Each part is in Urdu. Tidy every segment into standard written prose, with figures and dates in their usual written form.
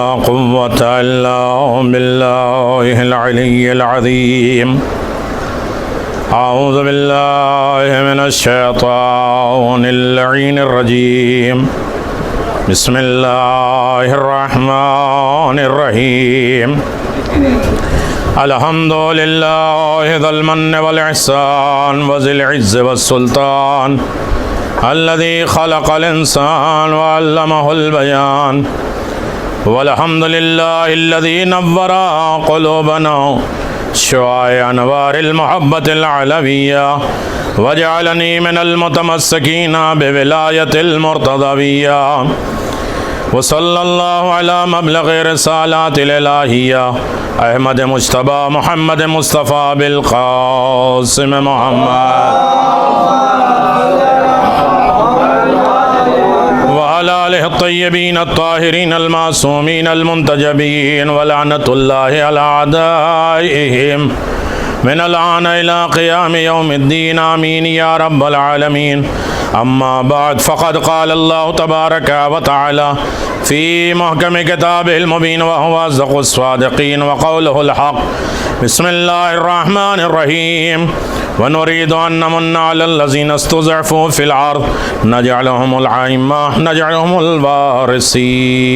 قوة إلا بالله العلي العظيم. أعوذ بالله من الشيطان اللعين الرجيم. بسم الله الرحمن الرحيم. الحمد لله ذا المن والإحسان وذي العز والسلطان الذي خلق الإنسان وعلمه البيان. والحمد لله الذي نور قلوبنا شعاع أنوار المحبة العلوية وجعلني من المتمسكين بولاية المرتضوية. وصلى الله على مبلغ رسالات الإلهية احمد مجتبى محمد مصطفى بالقاسم محمد وعلى آله الطيبين الطاهرين المعصومين المنتجبين ولعنة الله على أعدائهم من الآن إلى قيام يوم الدين آمين يا رب العالمين. أما بعد فقد قال الله تبارك وتعالى في محكم كتابه المبين وهو أصدق الصادقين وقوله الحق. بسم الله الرحمن الرحيم. ونريد أن نمن على الذين استضعفوا في الأرض نجعلهم الأئمة نجعلهم الوارثين.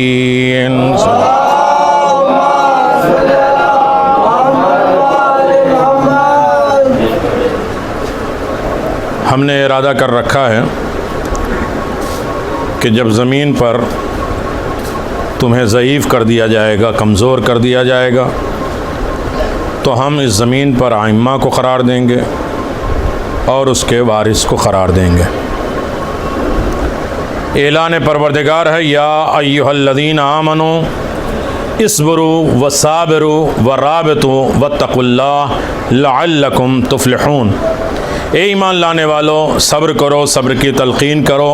ہم نے ارادہ کر رکھا ہے کہ جب زمین پر تمہیں ضعیف کر دیا جائے گا، کمزور کر دیا جائے گا، تو ہم اس زمین پر ائمہ کو قرار دیں گے اور اس کے وارث کو قرار دیں گے. اعلان پروردگار ہے یا ایھا الذین آمنوا اصبروا وصابروا ورابطوا واتقوا اللہ لعلکم تفلحون. اے ایمان لانے والو، صبر کرو، صبر کی تلقین کرو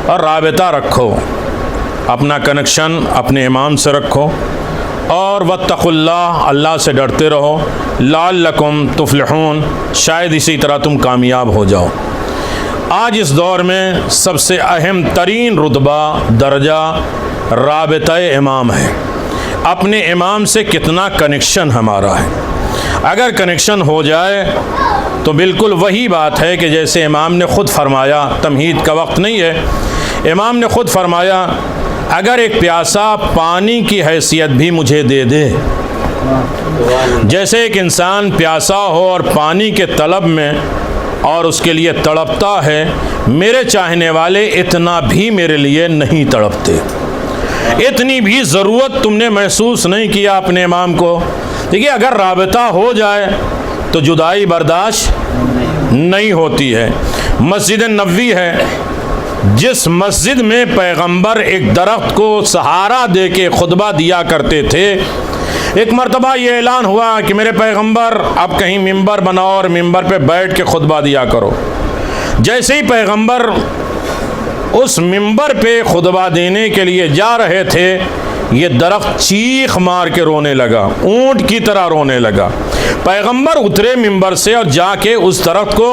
اور رابطہ رکھو، اپنا کنیکشن اپنے امام سے رکھو، اور واتقوا اللہ، اللہ سے ڈرتے رہو، لعلکم تفلحون، شاید اسی طرح تم کامیاب ہو جاؤ. آج اس دور میں سب سے اہم ترین رتبہ درجہ رابطہ امام ہے. اپنے امام سے کتنا کنیکشن ہمارا ہے. اگر کنیکشن ہو جائے تو بالکل وہی بات ہے کہ جیسے امام نے خود فرمایا، تمہید کا وقت نہیں ہے، امام نے خود فرمایا اگر ایک پیاسا پانی کی حیثیت بھی مجھے دے دے. جیسے ایک انسان پیاسا ہو اور پانی کے طلب میں اور اس کے لیے تڑپتا ہے، میرے چاہنے والے اتنا بھی میرے لیے نہیں تڑپتے، اتنی بھی ضرورت تم نے محسوس نہیں کیا اپنے امام کو. دیکھیے اگر رابطہ ہو جائے تو جدائی برداشت نہیں ہوتی ہے. مسجد نبوی ہے، جس مسجد میں پیغمبر ایک درخت کو سہارا دے کے خطبہ دیا کرتے تھے، ایک مرتبہ یہ اعلان ہوا کہ میرے پیغمبر اب کہیں ممبر بناؤ اور ممبر پہ بیٹھ کے خطبہ دیا کرو. جیسے ہی پیغمبر اس ممبر پہ خطبہ دینے کے لیے جا رہے تھے، یہ درخت چیخ مار کے رونے لگا، اونٹ کی طرح رونے لگا. پیغمبر اترے ممبر سے اور جا کے اس درخت کو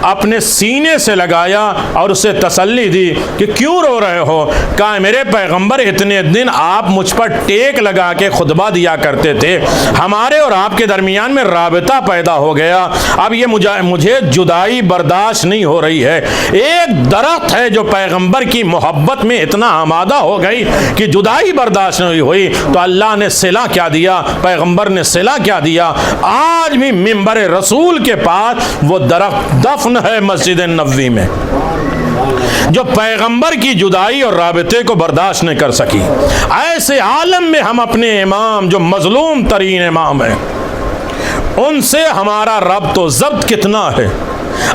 اپنے سینے سے لگایا اور اسے تسلی دی کہ کیوں رو رہے ہو. کہا میرے پیغمبر اتنے دن آپ مجھ پر ٹیک لگا کے خطبہ دیا کرتے تھے، ہمارے اور آپ کے درمیان میں رابطہ پیدا ہو گیا، اب یہ مجھے جدائی برداشت نہیں ہو رہی ہے. ایک درخت ہے جو پیغمبر کی محبت میں اتنا آمادہ ہو گئی کہ جدائی برداشت نہیں ہوئی، تو اللہ نے صلہ کیا دیا، پیغمبر نے صلہ کیا دیا. آج بھی ممبر رسول کے پاس وہ درخت دفن ہے مسجد نبوی میں، جو پیغمبر کی جدائی اور رابطے کو برداشت نہیں کر سکی. ایسے عالم میں ہم اپنے امام جو مظلوم ترین امام ہیں، ان سے ہمارا ربط و ضبط کتنا ہے.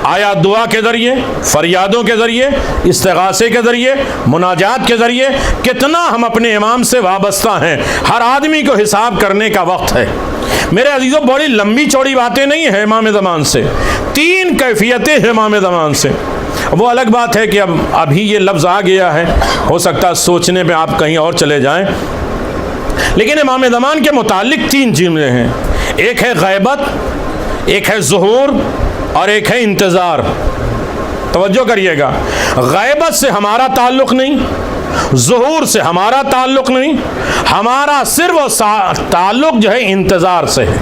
آیا دعا کے ذریعے، فریادوں کے ذریعے، استغاثے کے ذریعے، مناجات کے ذریعے کتنا ہم اپنے امام سے وابستہ ہیں. ہر آدمی کو حساب کرنے کا وقت ہے. میرے عزیزوں بڑی لمبی چوڑی باتیں نہیں ہیں امام زمان سے، 3 کیفیتیں ہیں امام زمان سے. وہ الگ بات ہے کہ ابھی یہ لفظ آ گیا ہے، ہو سکتا ہے سوچنے میں آپ کہیں اور چلے جائیں، لیکن امام زمان کے متعلق 3 چیزیں ہیں. ایک ہے غیبت، ایک ہے ظہور اور ایک ہے انتظار. توجہ کریے گا، غیبت سے ہمارا تعلق نہیں، ظہور سے ہمارا تعلق نہیں، ہمارا صرف تعلق جو ہے انتظار سے ہے۔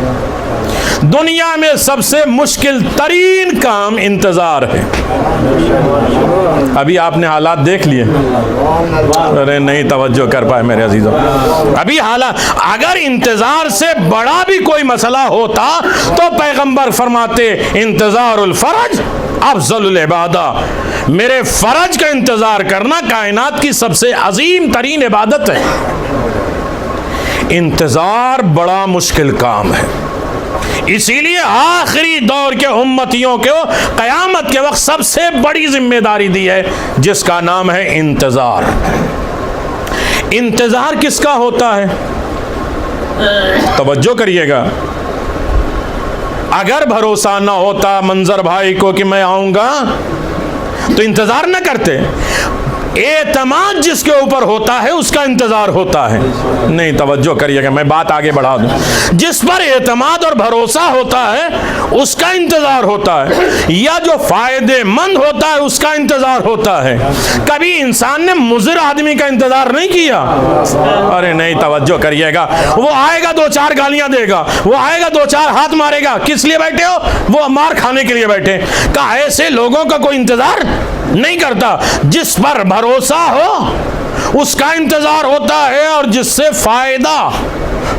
دنیا میں سب سے مشکل ترین کام انتظار ہے۔ ابھی آپ نے حالات دیکھ لیے، ارے نہیں توجہ کر پائے میرے عزیزوں۔ ابھی حالات، اگر انتظار سے بڑا بھی کوئی مسئلہ ہوتا تو پیغمبر فرماتے انتظار الفرج افضل العبادہ، میرے فرج کا انتظار کرنا کائنات کی سب سے عظیم ترین عبادت ہے۔ انتظار بڑا مشکل کام ہے، اسی لیے آخری دور کے امتیوں کو قیامت کے وقت سب سے بڑی ذمہ داری دی ہے، جس کا نام ہے انتظار۔ انتظار کس کا ہوتا ہے؟ توجہ کریے گا، اگر بھروسہ نہ ہوتا منظر بھائی کو کہ میں آؤں گا تو انتظار نہ کرتے۔ اعتماد جس کے اوپر ہوتا ہے اس کا انتظار ہوتا ہے۔ نہیں توجہ کریے گا، میں بات آگے بڑھا دوں۔ جس پر اعتماد اور بھروسہ ہوتا ہے اس کا انتظار ہوتا ہے، یا جو فائدے مند ہوتا ہے اس کا انتظار ہوتا ہے۔ کبھی انسان نے مضر آدمی کا انتظار نہیں کیا؟ ارے نہیں توجہ کریے گا، وہ آئے گا دو چار گالیاں دے گا، وہ آئے گا دو چار ہاتھ مارے گا، کس لیے بیٹھے ہو؟ وہ مار کھانے کے لیے بیٹھے۔ کہا ایسے لوگوں کا کوئی انتظار نہیں کرتا۔ جس پر بھروسہ ہو اس کا انتظار ہوتا ہے، اور جس سے فائدہ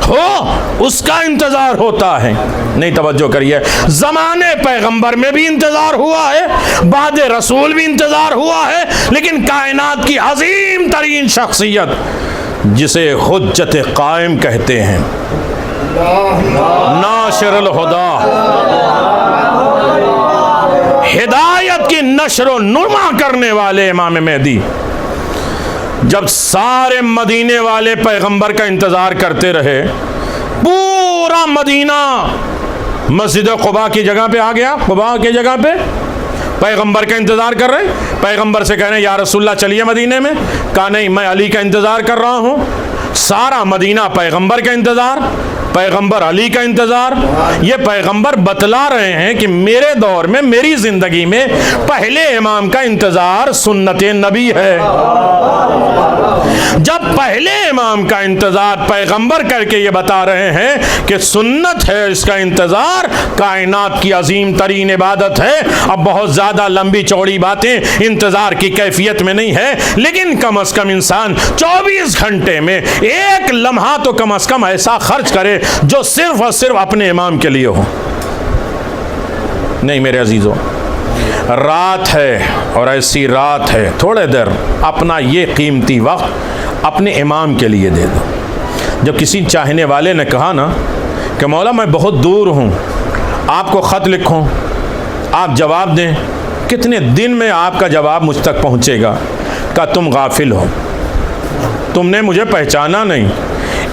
ہو اس کا انتظار ہوتا ہے۔ نہیں توجہ کریے، زمانے پیغمبر میں بھی انتظار ہوا ہے، بعد رسول بھی انتظار ہوا ہے، لیکن کائنات کی عظیم ترین شخصیت جسے حجت قائم کہتے ہیں، ناشر الہدا، ہدایت کی نشر و نما کرنے والے امام مہدی، جب سارے مدینے والے پیغمبر کا انتظار کرتے رہے، پورا مدینہ مسجد قباء کی جگہ پہ آ گیا، قباء کی جگہ پہ پیغمبر کا انتظار کر رہے، پیغمبر سے کہہ رہے ہیں یا رسول اللہ چلیے مدینے میں، کہا نہیں میں علی کا انتظار کر رہا ہوں۔ سارا مدینہ پیغمبر کا انتظار، پیغمبر علی کا انتظار۔ یہ پیغمبر بتلا رہے ہیں کہ میرے دور میں، میری زندگی میں پہلے امام کا انتظار سنت نبی ہے۔ جب پہلے امام کا انتظار پیغمبر کر کے یہ بتا رہے ہیں کہ سنت ہے اس کا انتظار، کائنات کی عظیم ترین عبادت ہے۔ اب بہت زیادہ لمبی چوڑی باتیں انتظار کی کیفیت میں نہیں ہے، لیکن کم از کم انسان 24 گھنٹے میں ایک لمحہ تو کم از کم ایسا خرچ کرے جو صرف اور صرف اپنے امام کے لیے ہو۔ نہیں میرے عزیزوں، رات ہے اور ایسی رات ہے، تھوڑے دیر اپنا یہ قیمتی وقت اپنے امام کے لیے دے دو۔ جب کسی چاہنے والے نے کہا نا کہ مولا میں بہت دور ہوں، آپ کو خط لکھوں، آپ جواب دیں، کتنے دن میں آپ کا جواب مجھ تک پہنچے گا؟ کہ تم غافل ہو، تم نے مجھے پہچانا نہیں۔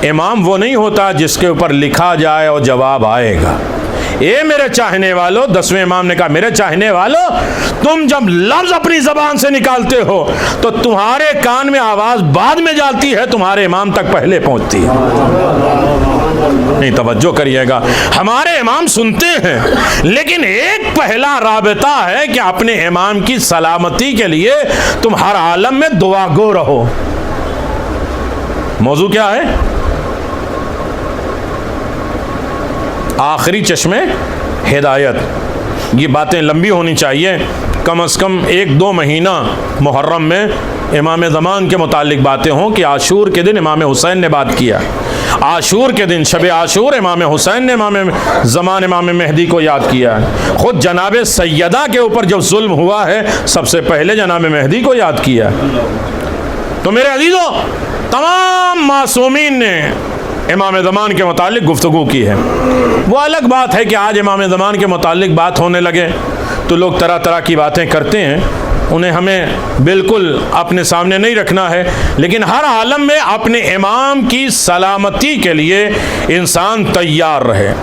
امام وہ نہیں ہوتا جس کے اوپر لکھا جائے اور جواب آئے گا۔ اے میرے چاہنے والو، 10ویں امام نے کہا میرے چاہنے والو، تم جب لفظ اپنی زبان سے نکالتے ہو تو تمہارے کان میں آواز بعد میں جاتی ہے، تمہارے امام تک پہلے پہنچتی ہے۔ نہیں توجہ کریے گا، ہمارے امام سنتے ہیں، لیکن ایک پہلا رابطہ ہے کہ اپنے امام کی سلامتی کے لیے تم ہر عالم میں دعا گو رہو۔ موضوع کیا ہے؟ آخری چشمے ہدایت۔ یہ باتیں لمبی ہونی چاہیے، کم از کم 1-2 مہینہ محرم میں امام زمان کے متعلق باتیں ہوں کہ عاشور کے دن امام حسین نے بات کیا، عاشور کے دن شب عاشور امام حسین نے امام زمان امام مہدی کو یاد کیا ہے۔ خود جناب سیدہ کے اوپر جب ظلم ہوا ہے سب سے پہلے جناب مہدی کو یاد کیا ہے۔ تو میرے عزیزوں، تمام معصومین نے امام زمان کے متعلق گفتگو کی ہے۔ وہ الگ بات ہے کہ آج امام زمان کے متعلق بات ہونے لگے تو لوگ طرح طرح کی باتیں کرتے ہیں، انہیں ہمیں بالکل اپنے سامنے نہیں رکھنا ہے، لیکن ہر عالم میں اپنے امام کی سلامتی کے لیے انسان تیار رہے۔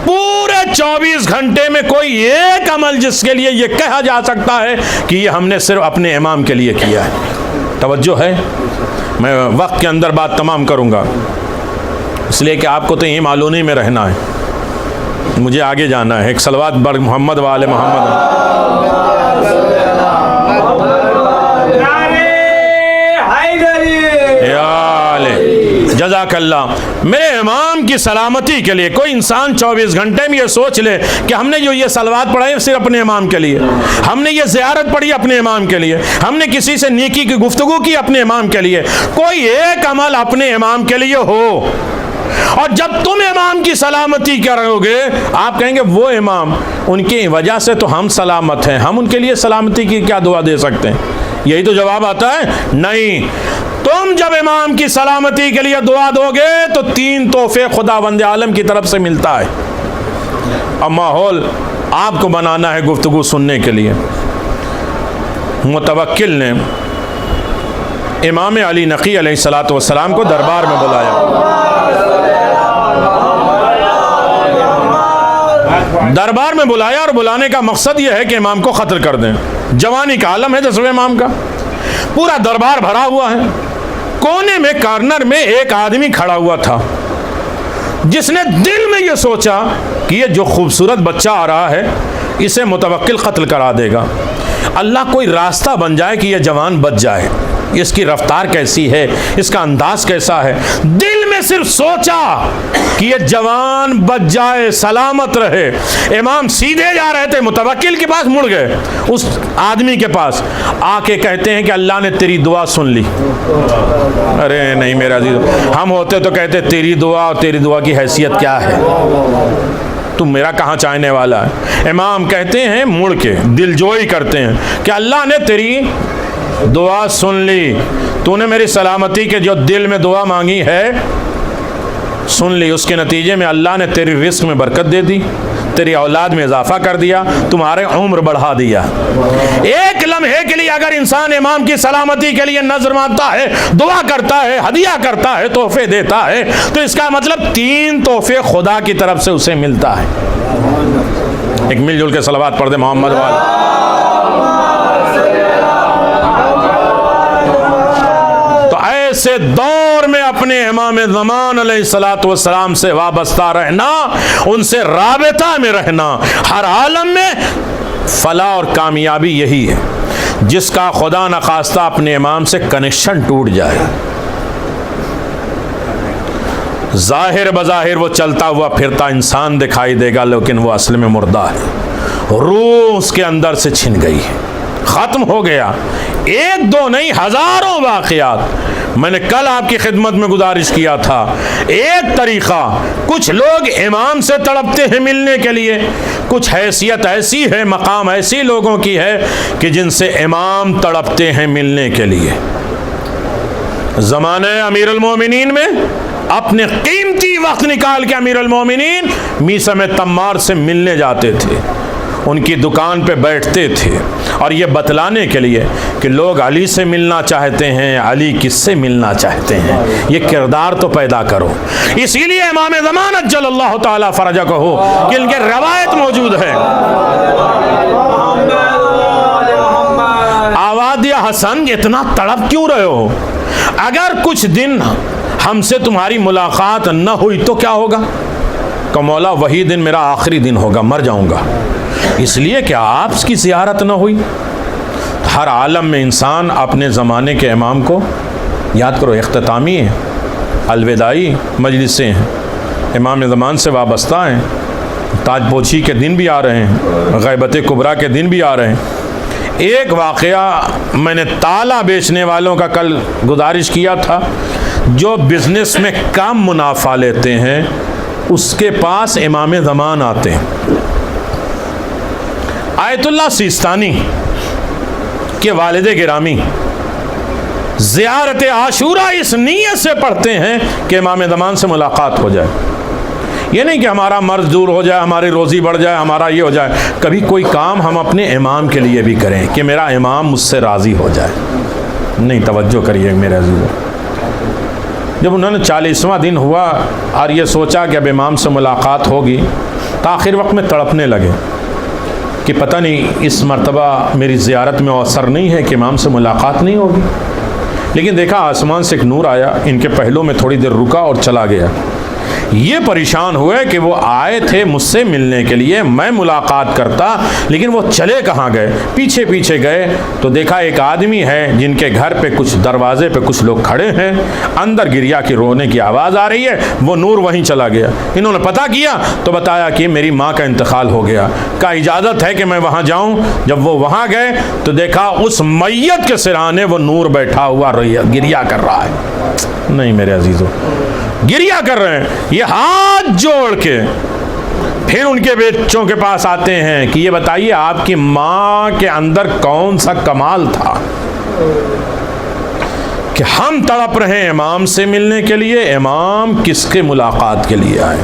پورے 24 گھنٹے میں کوئی ایک عمل جس کے لیے یہ کہا جا سکتا ہے کہ یہ ہم نے صرف اپنے امام کے لیے کیا ہے۔ توجہ ہے، میں وقت کے اندر بات تمام کروں گا، اس لیے کہ آپ کو تو یہیں معلومی میں رہنا ہے، مجھے آگے جانا ہے۔ ایک صلوات بر محمد و آل محمد۔ حیدر جزاک اللہ۔ میرے امام کی سلامتی کے لیے کوئی انسان 24 گھنٹے میں یہ سوچ لے کہ ہم نے جو یہ صلوات پڑھائی صرف اپنے امام کے لیے، ہم نے یہ زیارت پڑھی اپنے امام کے لیے، ہم نے کسی سے نیکی کی گفتگو کی اپنے امام کے لیے، کوئی ایک عمل اپنے امام کے لیے ہو، اور جب تم امام کی سلامتی کرو گے آپ کہیں گے وہ امام، ان کی وجہ سے تو ہم سلامت ہیں، ہم ان کے لیے سلامتی کی کیا دعا دے سکتے ہیں؟ یہی تو جواب آتا ہے، نہیں۔ تم جب امام کی سلامتی کے لیے دعا دو گے تو 3 تحفے خداوند عالم کی طرف سے ملتا ہے۔ اب ماحول آپ کو بنانا ہے گفتگو سننے کے لیے۔ متوکل نے امام علی نقی علیہ الصلوۃ والسلام کو دربار میں بلایا، دربار میں بلایا، اور بلانے کا مقصد یہ ہے کہ امام کو قتل کر دیں۔ جوانی کا عالم ہے 10ویں امام کا، پورا دربار بھرا ہوا ہے، کونے میں کارنر میں ایک آدمی کھڑا ہوا تھا جس نے دل میں یہ سوچا کہ یہ جو خوبصورت بچہ آ رہا ہے اسے متوکل قتل کرا دے گا، اللہ کوئی راستہ بن جائے کہ یہ جوان بچ جائے، اس کی رفتار کیسی ہے، اس کا انداز کیسا ہے، دل میں صرف سوچا کہ یہ جوان بچ جائے، سلامت رہے۔ امام سیدھے جا رہے تھے، متوکل کے پاس مڑ گئے، اس آدمی کے پاس آ کے کہتے ہیں کہ اللہ نے تیری دعا سن لی۔ ارے نہیں میرا عزیز، ہم ہوتے تو کہتے تیری دعا اور تیری دعا کی حیثیت کیا ہے، تم میرا کہاں چاہنے والا ہے۔ امام کہتے ہیں مڑ کے دل جوئی کرتے ہیں کہ اللہ نے تیری دعا سن لی، تو نے میری سلامتی کے جو دل میں دعا مانگی ہے سن لی، اس کے نتیجے میں اللہ نے تیری رزق میں برکت دے دی، تیری اولاد میں اضافہ کر دیا، تمہارے عمر بڑھا دیا۔ ایک لمحے کے لیے اگر انسان امام کی سلامتی کے لیے نظر مانتا ہے، دعا کرتا ہے، ہدیہ کرتا ہے، تحفے دیتا ہے، تو اس کا مطلب 3 تحفے خدا کی طرف سے اسے ملتا ہے۔ ایک مل جل کے صلوات پڑھ دے محمد والے۔ ایسے دور میں اپنے امام زمان علیہ الصلوۃ والسلام سے وابستہ رہنا، ان سے رابطہ میں رہنا، ہر عالم میں فلاح اور کامیابی یہی ہے۔ جس کا خدا نخواستہ اپنے امام سے کنیکشن ٹوٹ جائے، ظاہر بظاہر وہ چلتا ہوا پھرتا انسان دکھائی دے گا، لیکن وہ اصل میں مردہ ہے، روح اس کے اندر سے چھن گئی ہے، ختم ہو گیا۔ 1 2 نہیں، ہزاروں واقعات میں نے کل آپ کی خدمت میں گزارش کیا تھا۔ ایک طریقہ، کچھ لوگ امام سے تڑپتے ہیں ملنے کے لیے، کچھ حیثیت ایسی ہے، مقام ایسی لوگوں کی ہے کہ جن سے امام تڑپتے ہیں ملنے کے لیے۔ زمانہ امیر المومنین میں اپنے قیمتی وقت نکال کے امیر المومنین میثم تمار سے ملنے جاتے تھے، ان کی دکان پہ بیٹھتے تھے، اور یہ بتلانے کے لیے کہ لوگ علی سے ملنا چاہتے ہیں، علی کس سے ملنا چاہتے ہیں، یہ کردار تو پیدا کرو۔ اسی لیے امام زمان اجل اللہ تعالی فرجہ کو ہو کہ ان کے روایت موجود ہے، آواز یا حسن اتنا تڑپ کیوں رہے ہو؟ اگر کچھ دن ہم سے تمہاری ملاقات نہ ہوئی تو کیا ہوگا؟ کہ مولا وہی دن میرا آخری دن ہوگا، مر جاؤں گا، اس لیے کہ آپ کی زیارت نہ ہوئی۔ ہر عالم میں انسان اپنے زمانے کے امام کو یاد کرو۔ اختتامی ہے، الوداعی مجلسیں ہیں، امام زمان سے وابستہ ہیں، تاج پوشی کے دن بھی آ رہے ہیں، غیبت کبریٰ کے دن بھی آ رہے ہیں۔ ایک واقعہ میں نے تالا بیچنے والوں کا کل گزارش کیا تھا، جو بزنس میں کم منافع لیتے ہیں اس کے پاس امام زمان آتے ہیں۔ آیت اللہ سیستانی کے والد گرامی زیارت عاشورہ اس نیت سے پڑھتے ہیں کہ امام زمان سے ملاقات ہو جائے، یہ نہیں کہ ہمارا مرض دور ہو جائے، ہماری روزی بڑھ جائے، ہمارا یہ ہو جائے، کبھی کوئی کام ہم اپنے امام کے لیے بھی کریں کہ میرا امام مجھ سے راضی ہو جائے۔ نہیں، توجہ کریے میرے عزیزو، جب انہوں نے 40واں دن ہوا اور یہ سوچا کہ اب امام سے ملاقات ہوگی، تاخیر وقت میں تڑپنے لگے کہ پتہ نہیں اس مرتبہ میری زیارت میں اثر نہیں ہے کہ امام سے ملاقات نہیں ہوگی۔ لیکن دیکھا آسمان سے ایک نور آیا، ان کے پہلوں میں تھوڑی دیر رکا اور چلا گیا۔ یہ پریشان ہوئے کہ وہ آئے تھے مجھ سے ملنے کے لیے، میں ملاقات کرتا، لیکن وہ چلے کہاں گئے؟ پیچھے پیچھے گئے تو دیکھا ایک آدمی ہے جن کے گھر پہ کچھ دروازے پہ کچھ لوگ کھڑے ہیں، اندر گریا کی رونے کی آواز آ رہی ہے، وہ نور وہیں چلا گیا۔ انہوں نے پتہ کیا تو بتایا کہ میری ماں کا انتقال ہو گیا، کا اجازت ہے کہ میں وہاں جاؤں؟ جب وہ وہاں گئے تو دیکھا اس میت کے سرانے وہ نور بیٹھا ہوا گریا کر رہا ہے۔ نہیں میرے عزیزو، گریا کر رہے ہیں، یہ ہاتھ جوڑ کے پھر ان کے بچوں کے پاس آتے ہیں کہ یہ بتائیے آپ کی ماں کے اندر کون سا کمال تھا کہ ہم تڑپ رہے ہیں امام سے ملنے کے لیے، امام کس کے ملاقات کے لیے آئے؟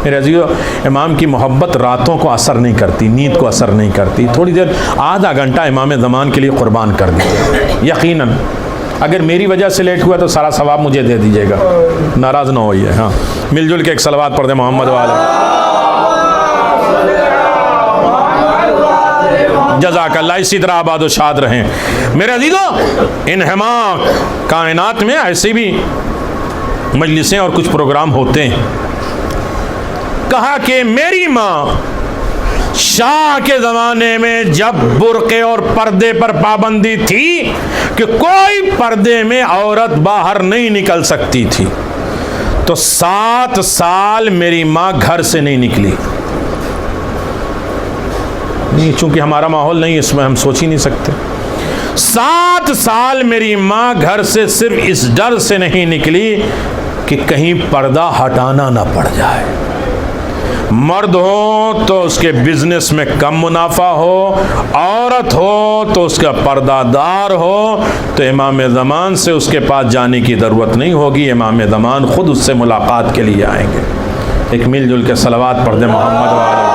میرے عزیزو، امام کی محبت راتوں کو اثر نہیں کرتی، نیند کو اثر نہیں کرتی۔ تھوڑی دیر آدھا گھنٹہ امام زمان کے لیے قربان کر دیجیے، یقیناً اگر میری وجہ سے لیٹ ہوا تو سارا ثواب مجھے دے دیجیے گا، ناراض نہ ہوئیے۔ ہاں مل جل کے ایک صلوات پڑھ دیں محمد والے۔ جزاک اللہ، اسی طرح آباد و شاد رہیں میرے عزیزو۔ انہماک کائنات میں ایسی بھی مجلسیں اور کچھ پروگرام ہوتے ہیں۔ کہا کہ میری ماں شاہ کے زمانے میں جب برقعے اور پردے پر پابندی تھی کہ کوئی پردے میں عورت باہر نہیں نکل سکتی تھی، تو 7 سال میری ماں گھر سے نہیں نکلی۔ نہیں، چونکہ ہمارا ماحول نہیں، اس میں ہم سوچ ہی نہیں سکتے۔ 7 سال میری ماں گھر سے صرف اس ڈر سے نہیں نکلی کہ کہیں پردہ ہٹانا نہ پڑ جائے۔ مرد ہو تو اس کے بزنس میں کم منافع ہو، عورت ہو تو اس کا پردہ دار ہو، تو امام زمان سے اس کے پاس جانے کی ضرورت نہیں ہوگی، امام زمان خود اس سے ملاقات کے لیے آئیں گے۔ ایک مل جل کے صلوات پڑھ دیں محمد والے۔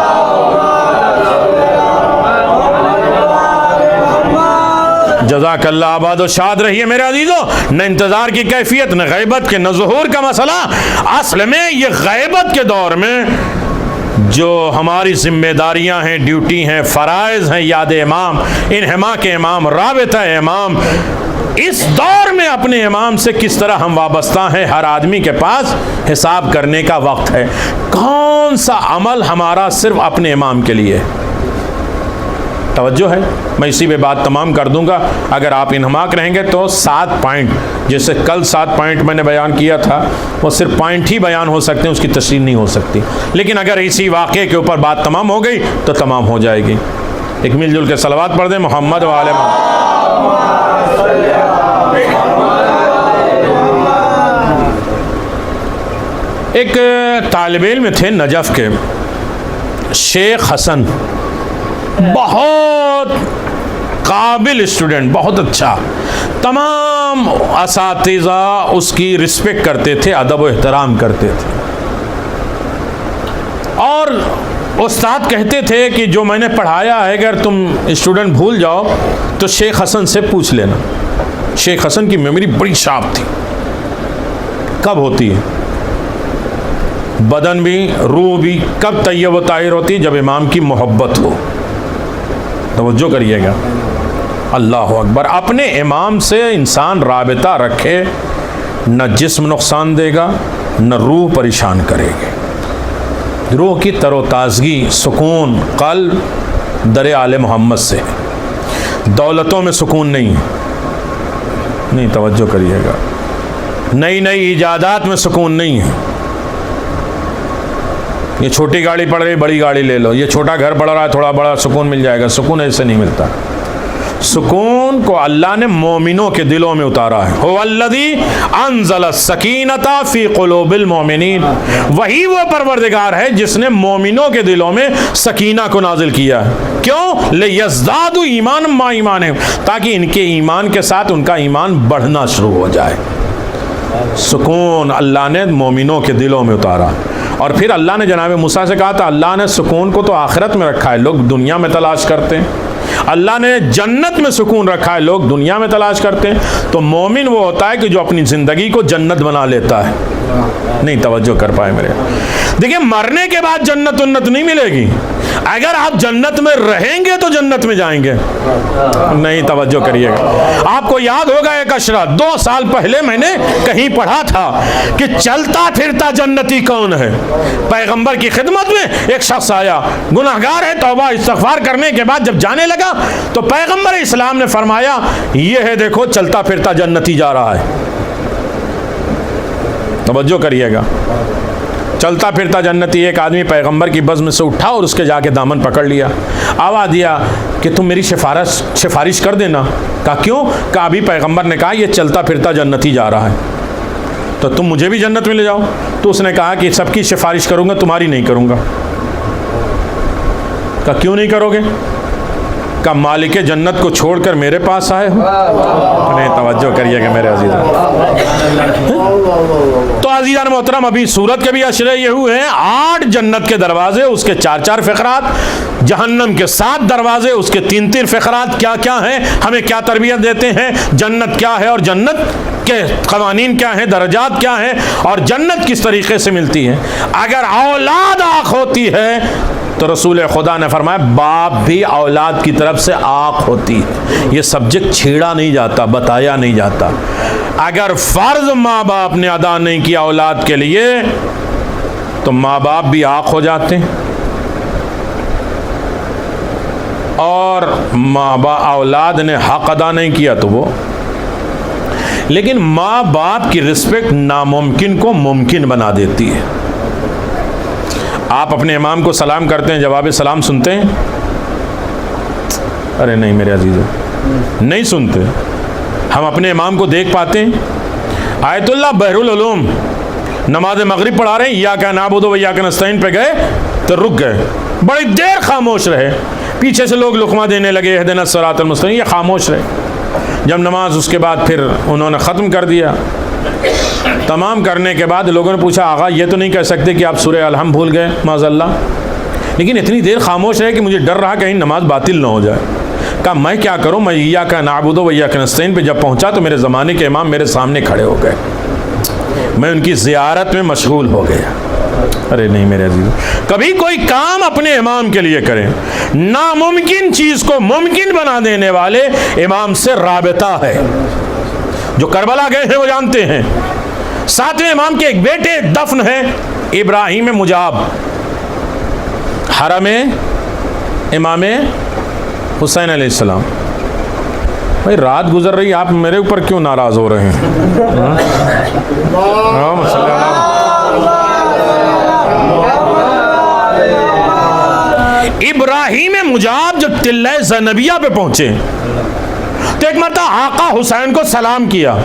جزاک اللہ، آباد و شاد رہیے میرے عزیزو۔ نہ انتظار کی کیفیت، نہ غیبت کے، نہ ظہور کا مسئلہ۔ اصل میں یہ غیبت کے دور میں جو ہماری ذمہ داریاں ہیں، ڈیوٹی ہیں، فرائض ہیں، یاد امام، انہما کے امام، رابطہ امام، اس دور میں اپنے امام سے کس طرح ہم وابستہ ہیں، ہر آدمی کے پاس حساب کرنے کا وقت ہے۔ کون سا عمل ہمارا صرف اپنے امام کے لیے؟ توجہ ہے، میں اسی پہ بات تمام کر دوں گا۔ اگر آپ انہماک رہیں گے تو 7 پوائنٹ، جیسے کل 7 پوائنٹ میں نے بیان کیا تھا، وہ صرف پوائنٹ ہی بیان ہو سکتے ہیں، اس کی تشریح نہیں ہو سکتی، لیکن اگر اسی واقعے کے اوپر بات تمام ہو گئی تو تمام ہو جائے گی۔ ایک مل جل کے صلوات پڑھ دیں محمد وعلى محمد۔ ایک طالب علم تھے نجف کے، شیخ حسن، بہت قابل اسٹوڈنٹ، بہت اچھا، تمام اساتذہ اس کی رسپیکٹ کرتے تھے، ادب و احترام کرتے تھے، اور استاد کہتے تھے کہ جو میں نے پڑھایا ہے اگر تم اسٹوڈنٹ بھول جاؤ تو شیخ حسن سے پوچھ لینا۔ شیخ حسن کی میموری بڑی شارپ تھی۔ کب ہوتی ہے؟ بدن بھی، روح بھی کب طیب و طاہر ہوتی؟ جب امام کی محبت ہو۔ توجہ کریے گا، اللہ اکبر۔ اپنے امام سے انسان رابطہ رکھے، نہ جسم نقصان دے گا، نہ روح پریشان کرے گا۔ روح کی تر و تازگی، سکون، قلب در آل محمد سے۔ دولتوں میں سکون نہیں، توجہ کریے گا، نئی نئی ایجادات میں سکون نہیں ہے۔ یہ چھوٹی گاڑی پڑ رہی، بڑی گاڑی لے لو، یہ چھوٹا گھر پڑ رہا ہے، تھوڑا بڑا سکون مل جائے گا، سکون ایسے نہیں ملتا۔ سکون کو اللہ نے مومنوں کے دلوں میں اتارا ہے۔ هو الذی انزل السکینۃ فی قلوب المؤمنین، وہی وہ پروردگار ہے جس نے مومنوں کے دلوں میں سکینہ کو نازل کیا ہے۔ کیوں؟ لیزدادوا ایمانا مع ایمانہم، تاکہ ان کے ایمان کے ساتھ ان کا ایمان بڑھنا شروع ہو جائے۔ سکون اللہ نے مومنوں کے دلوں میں اتارا، اور پھر اللہ نے جناب موسیٰ سے کہا تھا اللہ نے سکون کو تو آخرت میں رکھا ہے، لوگ دنیا میں تلاش کرتے ہیں۔ اللہ نے جنت میں سکون رکھا ہے، لوگ دنیا میں تلاش کرتے ہیں۔ تو مومن وہ ہوتا ہے کہ جو اپنی زندگی کو جنت بنا لیتا ہے۔ نہیں توجہ کر پائے میرے، دیکھیں مرنے کے بعد جنت انت نہیں ملے گی، اگر آپ جنت میں رہیں گے تو جنت میں جائیں گے نہیں. توجہ کریے گا. آپ کو یاد ہوگا ایک اشرا 2 سال پہلے میں نے کہیں پڑھا تھا کہ چلتا پھرتا جنتی کون ہے. پیغمبر کی خدمت میں ایک شخص آیا, گناہگار ہے, توبہ استغفار کرنے کے بعد جب جانے لگا تو پیغمبر اسلام نے فرمایا یہ ہے دیکھو چلتا پھرتا جنتی جا رہا ہے. توجہ کریے گا. چلتا پھرتا جنتی. ایک آدمی پیغمبر کی بزم سے اٹھا اور اس کے جا کے دامن پکڑ لیا, آواز دیا کہ تم میری سفارش کر دینا. کہا کیوں؟ کہا ابھی پیغمبر نے کہا یہ چلتا پھرتا جنتی جا رہا ہے تو تم مجھے بھی جنت میں لے جاؤ. تو اس نے کہا کہ سب کی سفارش کروں گا, تمہاری نہیں کروں گا. کہا کیوں نہیں کرو گے؟ کہا مالک جنت کو چھوڑ کر میرے پاس آئے ہو. نہیں, توجہ کریے گا میرے عزیزان. تو عزیزان محترم, ابھی سورت کے بھی اشرے یہ ہوئے ہیں. 8 جنت کے دروازے, اس کے 4 فقرات. جہنم کے 7 دروازے, اس کے 3 فقرات. کیا کیا ہیں, ہمیں کیا تربیت دیتے ہیں, جنت کیا ہے اور جنت کے قوانین کیا ہیں, درجات کیا ہیں اور جنت کس طریقے سے ملتی ہے. اگر اولاد آنکھ ہوتی ہے تو رسول خدا نے فرمایا باپ بھی اولاد کی طرف سے آنکھ ہوتی ہے. یہ سبجیکٹ چھیڑا نہیں جاتا, بتایا نہیں جاتا. اگر فرض ماں باپ نے ادا نہیں کیا اولاد کے لیے تو ماں باپ بھی آنکھ ہو جاتے ہیں, اور ماں باپ اولاد نے حق ادا نہیں کیا تو وہ. لیکن ماں باپ کی رسپیکٹ ناممکن کو ممکن بنا دیتی ہے. آپ اپنے امام کو سلام کرتے ہیں, جواب سلام سنتے ہیں؟ ارے نہیں میرے عزیزو, نہیں سنتے. ہم اپنے امام کو دیکھ پاتے ہیں؟ آیت اللہ بحر العلوم نماز مغرب پڑھا رہے ہیں, ایاک نعبد و ایاک نستعین پہ گئے تو رک گئے, بڑی دیر خاموش رہے. پیچھے سے لوگ لقمہ دینے لگے اہدنا الصراط المستقیم, یہ خاموش رہے. جب نماز اس کے بعد پھر انہوں نے ختم کر دیا, تمام کرنے کے بعد لوگوں نے پوچھا آقا یہ تو نہیں کہہ سکتے کہ آپ سورہ الحم بھول گئے معاذ اللہ, لیکن اتنی دیر خاموش رہے کہ مجھے ڈر رہا کہیں نماز باطل نہ ہو جائے. کہا میں کیا کروں, میں ایاک نعبد و ایاک نستعین پہ جب پہنچا تو میرے زمانے کے امام میرے سامنے کھڑے ہو گئے, میں ان کی زیارت میں مشغول ہو گیا. ارے نہیں میرے عزیز, کبھی کوئی کام اپنے امام کے لیے کریں. ناممکن چیز کو ممکن بنا دینے والے امام سے رابطہ ہے. جو کربلا گئے ہیں وہ جانتے ہیں. 7ویں امام کے ایک بیٹے دفن ہیں, ابراہیم مجاب, حرم امام حسین علیہ السلام. بھائی رات گزر رہی, آپ میرے اوپر کیوں ناراض ہو رہے ہیں؟ ابراہیم مجاب جب ٹلہ زینبیہ پہ پہنچے تو ایک مرتبہ آقا حسین کو سلام کیا.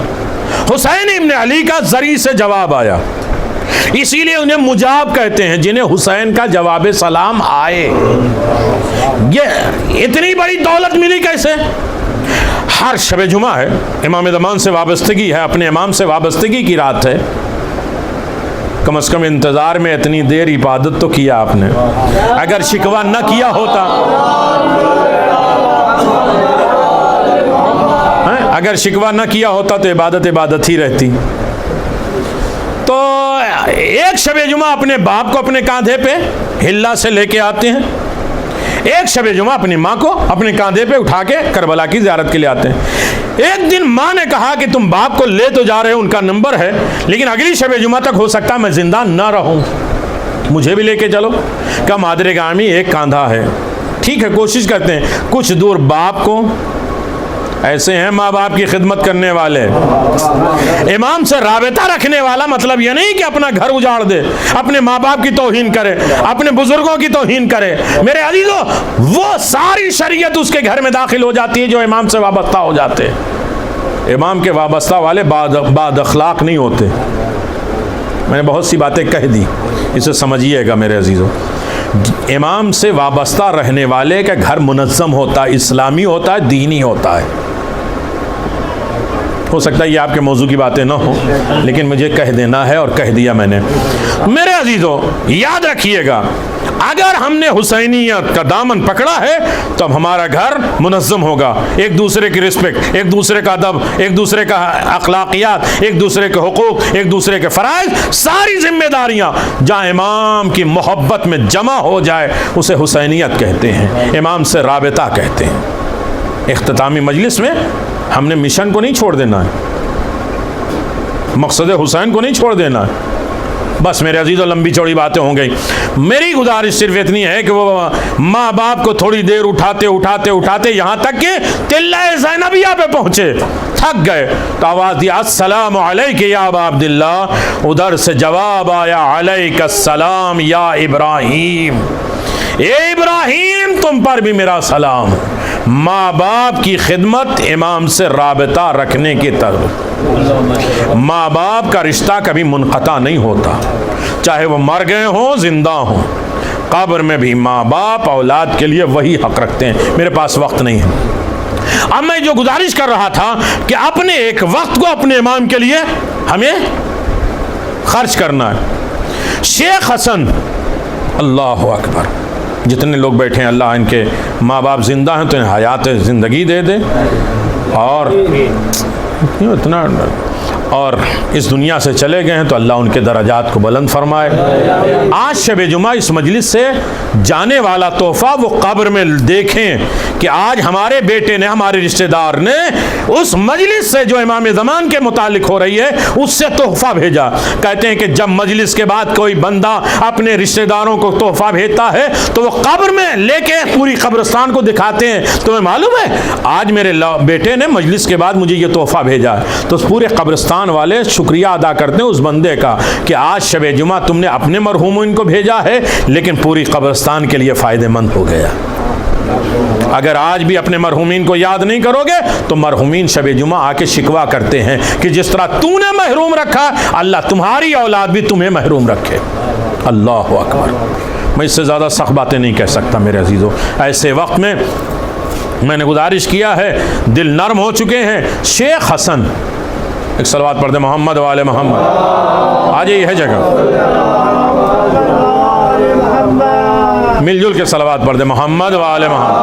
حسین ابن علی کا زری سے جواب آیا, اسی لیے انہیں مجاب کہتے ہیں جنہیں حسین کا جواب سلام آئے. یہ اتنی بڑی دولت ملی کیسے؟ ہر شب جمعہ ہے, امام زمان سے وابستگی ہے, اپنے امام سے وابستگی کی رات ہے. کم از کم انتظار میں اتنی دیر عبادت تو کیا آپ نے. اگر شکوہ نہ کیا ہوتا, اگر شکوہ نہ کیا ہوتا تو عبادت ہی رہتی. تو ایک شب جمعہ اپنے باپ کو اپنے کاندھے پہ ہلا سے لے کے آتے ہیں, ایک شب جمعہ اپنی ماں کو اپنے کاندھے پہ اٹھا کے کربلا کی زیارت کے لیے آتے ہیں. ایک دن ماں نے کہا کہ تم باپ کو لے تو جا رہے ہو, ان کا نمبر ہے, لیکن اگلی شب جمعہ تک ہو سکتا ہے میں زندہ نہ رہوں, مجھے بھی لے کے چلو. کہا مادر گرامی ایک کاندھا ہے, ٹھیک ہے کوشش کرتے ہیں. کچھ دور باپ کو, ایسے ہیں ماں باپ کی خدمت کرنے والے, امام سے رابطہ رکھنے والا. مطلب یہ نہیں کہ اپنا گھر اجاڑ دے, اپنے ماں باپ کی توہین کرے, اپنے بزرگوں کی توہین کرے. میرے عزیزو, وہ ساری شریعت اس کے گھر میں داخل ہو جاتی ہے جو امام سے وابستہ ہو جاتے. امام کے وابستہ والے باد اخلاق نہیں ہوتے. میں نے بہت سی باتیں کہہ دی, اسے سمجھیے گا میرے عزیزو. امام سے وابستہ رہنے والے کا گھر منظم ہوتا ہے, اسلامی ہوتا ہے, دینی ہوتا ہے. ہو سکتا ہے یہ آپ کے موضوع کی باتیں نہ ہوں, لیکن مجھے کہہ دینا ہے اور کہہ دیا میں نے. میرے عزیزو یاد رکھیے گا, اگر ہم نے حسینیت کا دامن پکڑا ہے تو اب ہمارا گھر منظم ہوگا، ایک دوسرے کی رسپیکٹ، ایک دوسرے کا ادب، ایک دوسرے کا اخلاقیات، ایک دوسرے کے حقوق، ایک دوسرے کے فرائض، ساری ذمہ داریاں جہاں امام کی محبت میں جمع ہو جائے اسے حسینیت کہتے ہیں، امام سے رابطہ کہتے ہیں۔ اختتامی مجلس میں ہم نے مشن کو نہیں چھوڑ دینا ہے، مقصد حسین کو نہیں چھوڑ دینا ہے۔ بس میرے عزیزوں، لمبی چوڑی باتیں ہو گئی، میری گزارش صرف اتنی ہے کہ وہ ماں باپ کو تھوڑی دیر اٹھاتے یہاں تک کہ تلہ زینبیہ پہ پہنچے، تھک گئے تو آواز دیا السلام علیک یا ابا عبداللہ، ادھر سے جواب آیا علیک السلام یا ابراہیم، اے ابراہیم تم پر بھی میرا سلام۔ ماں باپ کی خدمت امام سے رابطہ رکھنے کی طرف، ماں باپ کا رشتہ کبھی منقطع نہیں ہوتا، چاہے وہ مر گئے ہوں زندہ ہوں، قبر میں بھی ماں باپ اولاد کے لیے وہی حق رکھتے ہیں۔ میرے پاس وقت نہیں ہے، اب میں جو گزارش کر رہا تھا کہ اپنے ایک وقت کو اپنے امام کے لیے ہمیں خرچ کرنا ہے۔ شیخ حسن، اللہ اکبر، جتنے لوگ بیٹھے ہیں اللہ ان کے ماں باپ زندہ ہیں تو انہیں حیات زندگی دے دے، اور اتنا اور اس دنیا سے چلے گئے ہیں تو اللہ ان کے درجات کو بلند فرمائے۔ آج شب جمعہ اس مجلس سے جانے والا تحفہ وہ قبر میں دیکھیں کہ آج ہمارے بیٹے نے، ہمارے رشتہ دار نے اس مجلس سے جو امام زمان کے متعلق ہو رہی ہے اس سے تحفہ بھیجا۔ کہتے ہیں کہ جب مجلس کے بعد کوئی بندہ اپنے رشتہ داروں کو تحفہ بھیجتا ہے تو وہ قبر میں لے کے پوری قبرستان کو دکھاتے ہیں، تمہیں معلوم ہے آج میرے بیٹے نے مجلس کے بعد مجھے یہ تحفہ بھیجا ہے، تو اس پورے قبرستان والے شکریہ ادا کرتے ہیں اس بندے کا کہ آج شب جمعہ تم نے اپنے مرحومین کو بھیجا ہے لیکن پوری قبرستان کے لیے فائدہ مند ہو گیا۔ اگر آج بھی اپنے مرحومین کو یاد نہیں کرو گے تو مرحومین شب جمعہ آ کے شکوہ کرتے ہیں کہ جس طرح تو نے محروم رکھا اللہ تمہاری اولاد بھی تمہیں محروم رکھے۔ اللہ اکبر، میں اس سے زیادہ سخت باتیں نہیں کہہ سکتا میرے عزیزوں۔ ایسے وقت میں نے گزارش کیا ہے، دل نرم ہو چکے ہیں۔ شیخ حسن، ایک صلوات پڑھ دے محمد و آل محمد، آ جائیے ہے جگہ، مل جل کے صلوات پڑھ دے محمد و آل محمد۔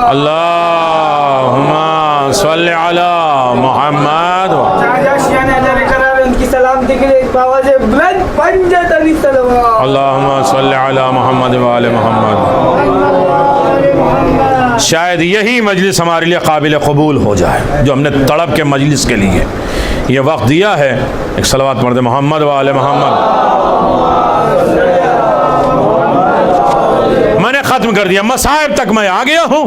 اللہم صلی علی محمد اللہم صلی علی محمد و آل محمد۔ شاید یہی مجلس ہمارے لیے قابل قبول ہو جائے جو ہم نے تڑپ کے مجلس کے لیے یہ وقت دیا ہے۔ ایک صلوات پڑھ دے محمد و آل محمد۔ میں نے ختم کر دیا، مصائب تک میں آ گیا ہوں،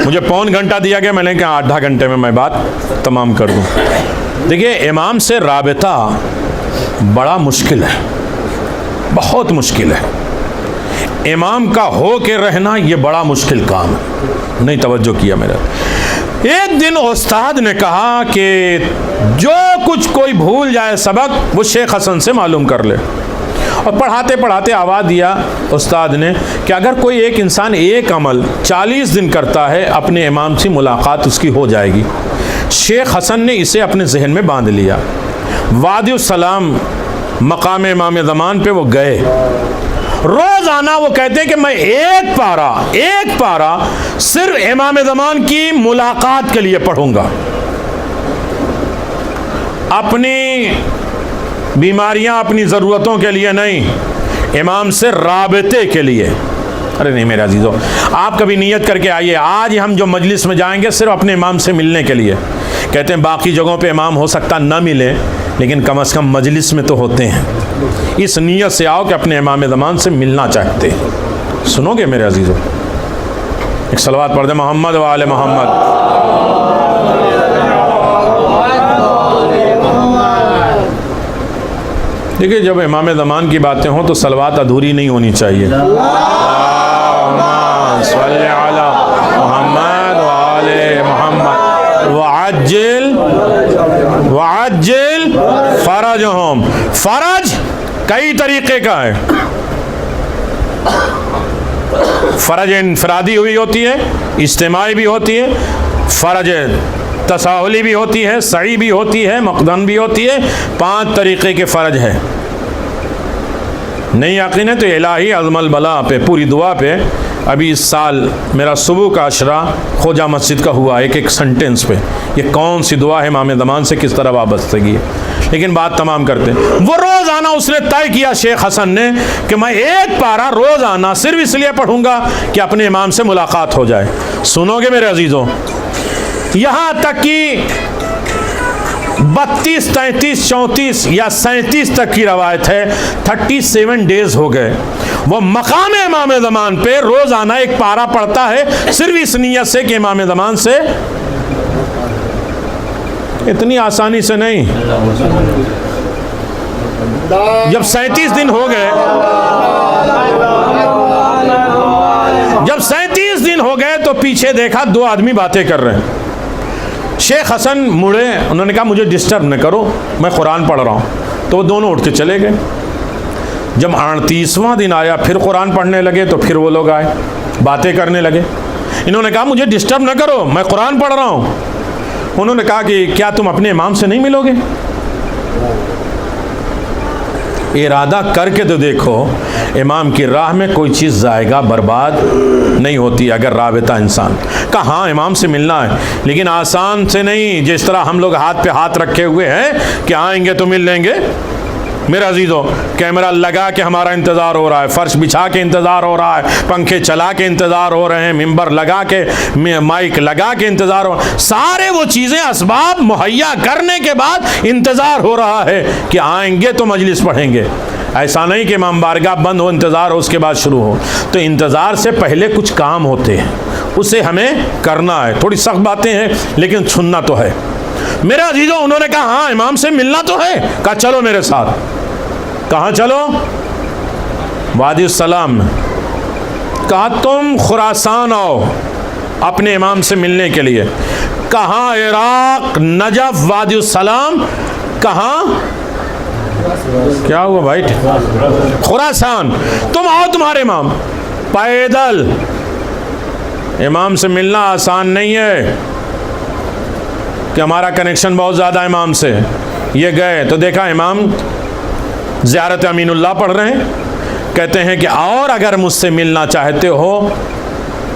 مجھے پون گھنٹہ دیا گیا، میں نے کہا آدھا گھنٹے میں بات تمام کر دوں۔ دیکھیے امام سے رابطہ بڑا مشکل ہے، بہت مشکل ہے، امام کا ہو کے رہنا یہ بڑا مشکل کام ہے۔ نہیں توجہ کیا میرا۔ ایک دن استاد نے کہا کہ جو کچھ کوئی بھول جائے سبق وہ شیخ حسن سے معلوم کر لے، اور پڑھاتے پڑھاتے آواز دیا استاد نے کہ اگر کوئی ایک انسان ایک عمل 40 دن کرتا ہے اپنے امام سے ملاقات اس کی ہو جائے گی۔ شیخ حسن نے اسے اپنے ذہن میں باندھ لیا، وادی السلام مقام امام زمان پہ وہ گئے، روزانہ وہ کہتے ہیں کہ میں ایک پارہ صرف امام زمان کی ملاقات کے لیے پڑھوں گا، اپنی بیماریاں اپنی ضرورتوں کے لیے نہیں، امام سے رابطے کے لیے۔ ارے نہیں میرے عزیزو، آپ کبھی نیت کر کے آئیے، آج ہم جو مجلس میں جائیں گے صرف اپنے امام سے ملنے کے لیے۔ کہتے ہیں باقی جگہوں پہ امام ہو سکتا نہ ملے لیکن کم از کم مجلس میں تو ہوتے ہیں، اس نیت سے آؤ کہ اپنے امام زمان سے ملنا چاہتے ہیں۔ سنو گے میرے عزیزو؟ ایک صلوات پڑھ دے محمد و آل محمد۔ دیکھیے جب امام زمان کی باتیں ہوں تو صلوات ادھوری نہیں ہونی چاہیے۔ اللہم صلی علی محمد و آل محمد وعجل فرجہم۔ فرج کئی طریقے کا ہے، فرج انفرادی ہوئی ہوتی ہے، اجتماعی بھی ہوتی ہے، فرج تساہلی بھی ہوتی ہے، سعی بھی ہوتی ہے، مقدن بھی ہوتی ہے، 5 طریقے کے فرج ہے۔ نہیں یقین ہے تو الہی عظم البلا پہ پوری دعا پہ، ابھی اس سال میرا صبح کا عشرہ خوجہ مسجد کا ہوا ایک سنٹنس پہ، یہ کون سی دعا ہے امام زمان سے کس طرح وابستگی ہے۔ لیکن بات تمام کرتے ہیں، وہ روزانہ اس نے طے کیا شیخ حسن نے کہ میں 1 پارہ روزانہ صرف اس لیے پڑھوں گا کہ اپنے امام سے ملاقات ہو جائے۔ سنو گے میرے عزیزوں، یہاں تک کہ 32 33 34 یا 37 تک کی روایت ہے، 37 ڈیز ہو گئے وہ مقام امام زمان پہ روزانہ 1 پارہ پڑھتا ہے، صرف اس نیت سے کہ امام زمان سے اتنی آسانی سے نہیں۔ جب 37 دن ہو گئے، جب 37 دن ہو گئے تو پیچھے دیکھا 2 آدمی باتیں کر رہے ہیں۔ شیخ حسن مڑے، انہوں نے کہا مجھے ڈسٹرب نہ کرو، میں قرآن پڑھ رہا ہوں، تو وہ دونوں اٹھ کے چلے گئے۔ جب 38واں دن آیا پھر قرآن پڑھنے لگے تو پھر وہ لوگ آئے باتیں کرنے لگے۔ انہوں نے کہا مجھے ڈسٹرب نہ کرو، میں قرآن پڑھ رہا ہوں۔ انہوں نے کہا کہ کیا تم اپنے امام سے نہیں ملو گے؟ ارادہ کر کے تو دیکھو، امام کی راہ میں کوئی چیز ضائع برباد نہیں ہوتی اگر رابطہ انسان کا۔ ہاں امام سے ملنا ہے لیکن آسان سے نہیں، جس طرح ہم لوگ ہاتھ پہ ہاتھ رکھے ہوئے ہیں کہ آئیں گے تو مل لیں گے۔ میرے عزیزوں، کیمرہ لگا کے ہمارا انتظار ہو رہا ہے، فرش بچھا کے انتظار ہو رہا ہے، پنکھے چلا کے انتظار ہو رہے ہیں، ممبر لگا کے، مائک لگا کے انتظار ہو، سارے وہ چیزیں اسباب مہیا کرنے کے بعد انتظار ہو رہا ہے کہ آئیں گے تو مجلس پڑھیں گے۔ ایسا نہیں کہ امام بارگاہ بند ہو، انتظار ہو، اس کے بعد شروع ہو۔ تو انتظار سے پہلے کچھ کام ہوتے ہیں، اسے ہمیں کرنا ہے۔ تھوڑی سخت باتیں ہیں لیکن سننا تو ہے۔ میرے عزیزوں، انہوں نے کہا ہاں امام سے ملنا تو ہے۔ کہا چلو میرے ساتھ۔ کہاں چلو؟ وادی السلام میں۔ کہا تم خراسان آؤ اپنے امام سے ملنے کے لیے۔ کہاں؟ عراق، نجف، وادی السلام۔ کہاں؟ کیا ہوا بھائی؟ خراسان۔ تم آؤ، تمہارے امام پیدل۔ امام سے ملنا آسان نہیں ہے کہ ہمارا کنیکشن بہت زیادہ امام سے۔ یہ گئے تو دیکھا امام زیارت امین اللہ پڑھ رہے ہیں، کہتے ہیں کہ اور اگر مجھ سے ملنا چاہتے ہو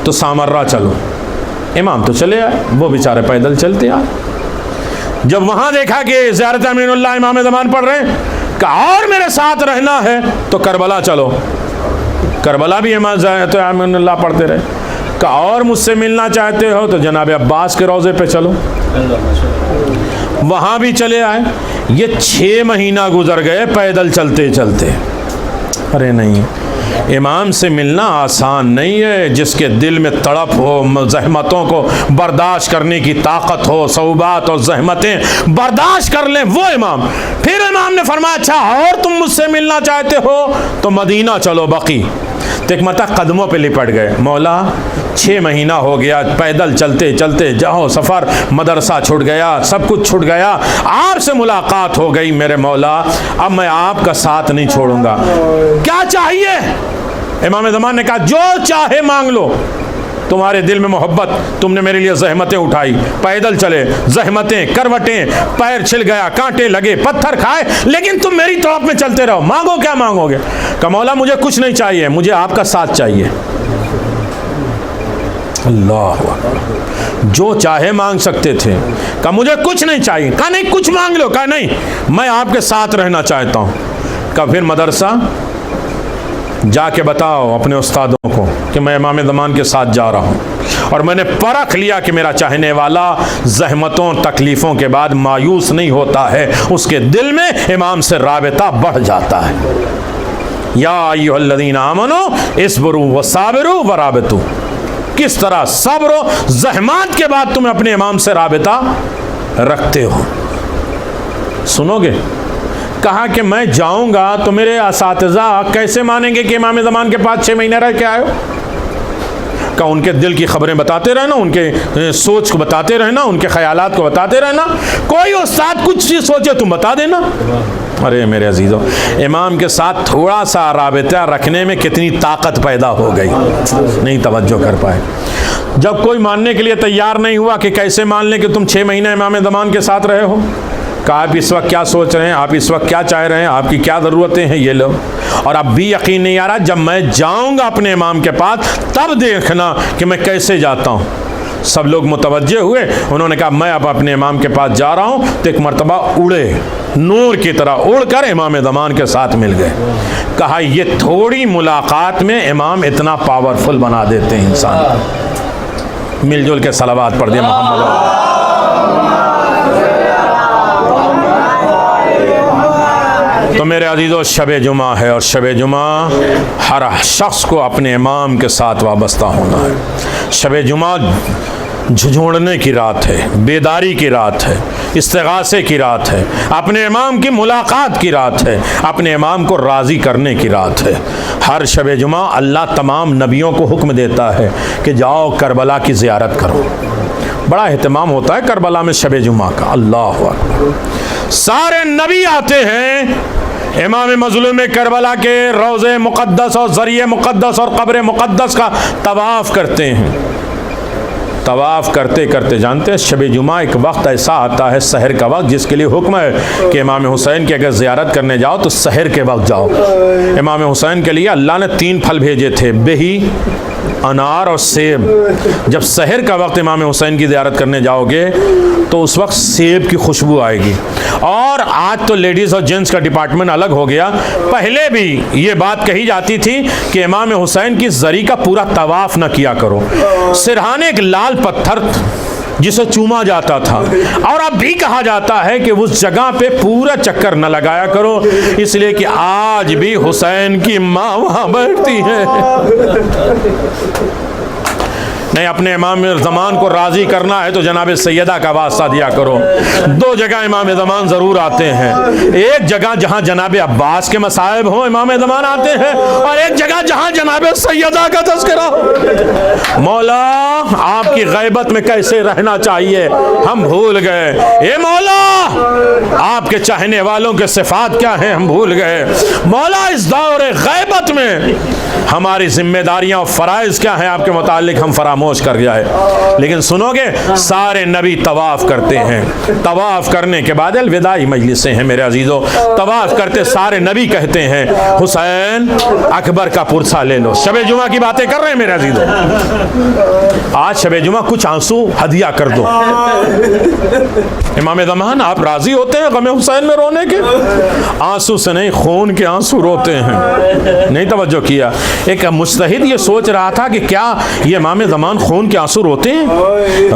تو سامرا چلو۔ امام تو چلے آئے، وہ بیچارے پیدل چلتے آئے۔ جب وہاں دیکھا کہ زیارت امین اللہ امام زمان پڑھ رہے ہیں، کہ اور میرے ساتھ رہنا ہے تو کربلا چلو۔ کربلا بھی امام زیارت امین اللہ پڑھتے رہے۔ کہ اور مجھ سے ملنا چاہتے ہو تو جناب عباس کے روضے پہ چلو، وہاں بھی چلے آئے۔ یہ 6 مہینہ گزر گئے پیدل چلتے چلتے۔ ارے نہیں، امام سے ملنا آسان نہیں ہے۔ جس کے دل میں تڑپ ہو، زحمتوں کو برداشت کرنے کی طاقت ہو، صعوبات اور زحمتیں برداشت کر لیں، وہ امام۔ پھر امام نے فرمایا اچھا اور تم مجھ سے ملنا چاہتے ہو تو مدینہ چلو، بقی۔ تو ایک مرتبہ قدموں پہ لپٹ گئے، مولا 6 مہینہ ہو گیا پیدل چلتے چلتے، جاؤ سفر، مدرسہ چھوٹ گیا، سب کچھ چھوٹ گیا، آپ سے ملاقات ہو گئی میرے مولا، اب میں آپ کا ساتھ نہیں چھوڑوں گا، کیا چاہیے؟ امام زمان نے کہا جو چاہے مانگ لو، تمہارے دل میں محبت، تم نے میرے لیے زحمتیں اٹھائی، پیدل چلے، زحمتیں، کروٹیں، پیر چھل گیا، کانٹے لگے، پتھر کھائے، لیکن تم میری طرف میں چلتے رہو، مانگو کیا مانگو گے؟ کہ مولا مجھے کچھ نہیں چاہیے، مجھے آپ کا ساتھ چاہیے۔ اللہ اکبر، جو چاہے مانگ سکتے تھے۔ کہا مجھے کچھ نہیں چاہیے۔ کہا نہیں کچھ مانگ لو۔ کہا نہیں، میں آپ کے ساتھ رہنا چاہتا ہوں۔ کہا پھر مدرسہ جا کے بتاؤ اپنے استادوں کو کہ میں امام زمان کے ساتھ جا رہا ہوں، اور میں نے پرکھ لیا کہ میرا چاہنے والا زحمتوں تکلیفوں کے بعد مایوس نہیں ہوتا ہے، اس کے دل میں امام سے رابطہ بڑھ جاتا ہے۔ یا ایھا الذین آمنوا اصبروا وصابروا ورابطوا، کس طرح صبر و زحمات کے بعد تم اپنے امام سے رابطہ رکھتے ہو۔ سنو گے؟ کہا کہ میں جاؤں گا تو میرے اساتذہ کیسے مانیں گے کہ امام زمان کے پاس 6 مہینے رہ کے آئے ہو؟ کہ ان کے دل کی خبریں بتاتے رہنا، ان کے سوچ کو بتاتے رہنا، ان کے خیالات کو بتاتے رہنا، کوئی استاد کچھ چیز سوچے تم بتا دینا۔ ارے میرے عزیزو، امام کے ساتھ تھوڑا سا رابطہ رکھنے میں کتنی طاقت پیدا ہو گئی، نہیں توجہ کر پائے۔ جب کوئی ماننے کے لیے تیار نہیں ہوا کہ کیسے مان لیں کہ تم 6 مہینہ امام زمان کے ساتھ رہے ہو، کہ آپ اس وقت کیا سوچ رہے ہیں، آپ اس وقت کیا چاہ رہے ہیں، آپ کی کیا ضرورتیں ہیں، یہ لو۔ اور اب بھی یقین نہیں آ رہا، جب میں جاؤں گا اپنے امام کے پاس تب دیکھنا کہ میں کیسے جاتا ہوں۔ سب لوگ متوجہ ہوئے، انہوں نے کہا میں اب اپنے امام کے پاس جا رہا ہوں، تو ایک مرتبہ اڑے، نور کی طرح اڑ کر امام زمان کے ساتھ مل گئے۔ کہا یہ تھوڑی ملاقات میں امام اتنا پاورفل بنا دیتے ہیں انسان کو۔ مل جل کے صلوات پڑھ دیں محمد۔ تو میرے عزیزو، شب جمعہ ہے، اور شب جمعہ ہر شخص کو اپنے امام کے ساتھ وابستہ ہونا ہے۔ شب جمعہ جھنجھوڑنے کی رات ہے، بیداری کی رات ہے، استغاثے کی رات ہے، اپنے امام کی ملاقات کی رات ہے، اپنے امام کو راضی کرنے کی رات ہے۔ ہر شب جمعہ اللہ تمام نبیوں کو حکم دیتا ہے کہ جاؤ کربلا کی زیارت کرو۔ بڑا اہتمام ہوتا ہے کربلا میں شب جمعہ کا، اللہ اکبر۔ سارے نبی آتے ہیں امام مظلوم کربلا کے روضے مقدس اور ذریعہ مقدس اور قبر مقدس کا طواف کرتے ہیں۔ طواف کرتے کرتے جانتے ہیں شب جمعہ ایک وقت ایسا آتا ہے سحر کا وقت، جس کے لیے حکم ہے کہ امام حسین کی اگر زیارت کرنے جاؤ تو سحر کے وقت جاؤ۔ امام حسین کے لیے اللہ نے 3 پھل بھیجے تھے، بہی، انار اور سیب۔ جب سحر کا وقت امام حسین کی زیارت کرنے جاؤ گے تو اس وقت سیب کی خوشبو آئے گی۔ اور آج تو لیڈیز اور جینٹس کا ڈپارٹمنٹ الگ ہو گیا، پہلے بھی یہ بات کہی جاتی تھی کہ امام حسین کی زری کا پورا طواف نہ کیا کرو، سرہانے ایک لال پتھر جسے چوما جاتا تھا، اور اب بھی کہا جاتا ہے کہ اس جگہ پہ پورا چکر نہ لگایا کرو، اس لیے کہ آج بھی حسین کی ماں وہاں بیٹھتی ہے۔ نہیں، اپنے امام زمان کو راضی کرنا ہے تو جناب سیدہ کا واسطہ دیا کرو۔ 2 جگہ امام زمان ضرور آتے ہیں، ایک جگہ جہاں جناب عباس کے مصائب ہوں امام زمان آتے ہیں، اور ایک جگہ جہاں جناب سیدہ کا تذکرہ ہو۔ مولا آپ کی غیبت میں کیسے رہنا چاہیے ہم بھول گئے، اے مولا آپ کے چاہنے والوں کے صفات کیا ہیں ہم بھول گئے۔ مولا اس دور غیبت میں ہماری ذمہ داریاں اور فرائض کیا ہیں آپ کے متعلق ہم فراموش کر جائے۔ لیکن سنو گے، سارے نبی طواف کرتے ہیں، طواف کرنے کے بعد الوداعی مجلسیں ہیں میرے عزیزو، طواف کرتے سارے نبی کہتے ہیں حسین اکبر کا پرسہ لے لو۔ شب جمعہ کی باتیں کر رہے ہیں میرے عزیزو، آج شب جمعہ کچھ آنسو ہدیہ کر دو۔ امام زمان آپ راضی ہوتے ہیں غم حسین میں رونے کے؟ آنسو سے نہیں، خون کے آنسو روتے ہیں۔ نہیں توجہ کیا؟ ایک مجتہد یہ سوچ رہا تھا کہ کیا یہ امام زمان خون کے آنسو روتے ہیں؟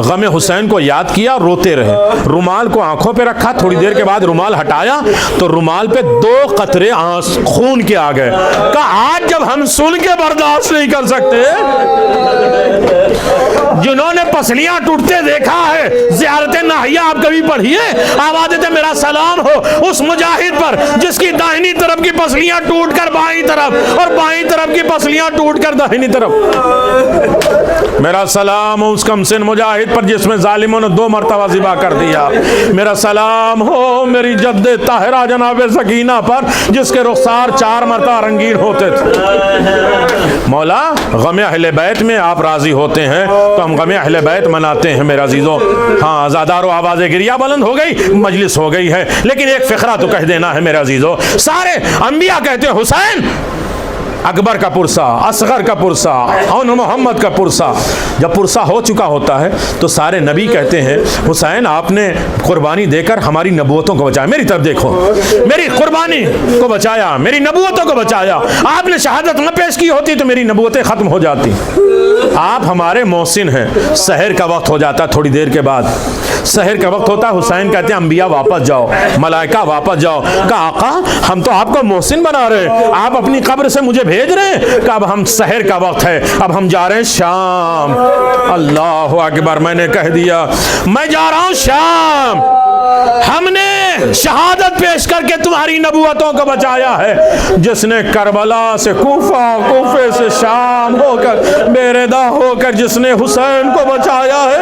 غم حسین کو یاد کیا، روتے رہے، رومال کو آنکھوں پہ رکھا، تھوڑی دیر کے بعد رومال ہٹایا تو رومال پہ 2 قطرے خون کے آ گئے۔ کہا آج جب ہم سن کے برداشت نہیں کر سکتے، جنہوں نے پسلیاں ٹوٹتے دیکھا ہے، زیارت ناحیہ آپ کبھی پڑھیے، آواز دے میرا سلام ہو اس مجاہد پر جس کی داہنی طرف کی پسلیاں ٹوٹ کر بائیں طرف اور بائیں طرف کی پسلیاں ٹوٹ کر داہنی طرف۔ میرا سلام ہو اس کمسن مجاہد پر جس میں ظالموں نے 2 مرتبہ ذبح کر دیا۔ میرا سلام ہو میری جد طاہرہ جناب سکینہ پر جس کے رخسار 4 مرتبہ رنگین ہوتے تھے۔ مولا غم اہل بیت میں آپ راضی ہوتے ہیں تو ہم غم اہل بیت مناتے ہیں میرے عزیزوں۔ ہاں آزادارو آواز گریہ بلند ہو گئی، مجلس ہو گئی ہے، لیکن ایک فقرہ تو کہہ دینا ہے میرے عزیزوں۔ سارے انبیاء کہتے ہیں حسین اکبر کا پرسہ، اصغر کا پرسہ، اون محمد کا پرسہ۔ جب پرسہ ہو چکا ہوتا ہے تو سارے نبی کہتے ہیں حسین آپ نے قربانی دے کر ہماری نبوتوں کو بچایا، میری طرف دیکھو، میری قربانی کو بچایا، میری نبوتوں کو بچایا۔ آپ نے شہادت نہ پیش کی ہوتی تو میری نبوتیں ختم ہو جاتی۔ آپ ہمارے محسن ہیں۔ سحر کا وقت ہو جاتا، تھوڑی دیر کے بعد سحر کا وقت ہوتا، حسین کہتے ہیں انبیاء واپس جاؤ، ملائکہ واپس جاؤ۔ کہا آقا ہم تو آپ کو محسن بنا رہے ہیں، آپ اپنی قبر سے مجھے بھیج رہے ہیں کہ اب ہم سحر کا وقت ہے، اب ہم جا رہے ہیں شام۔ اللہ اکبر، میں نے کہہ دیا میں جا رہا ہوں شام۔ ہم نے شہادت پیش کر کے تمہاری نبوتوں کو بچایا ہے۔ جس نے کربلا سے کوفہ، کوفے سے شام ہو کر بے ردا ہو کر جس نے حسین کو بچایا ہے،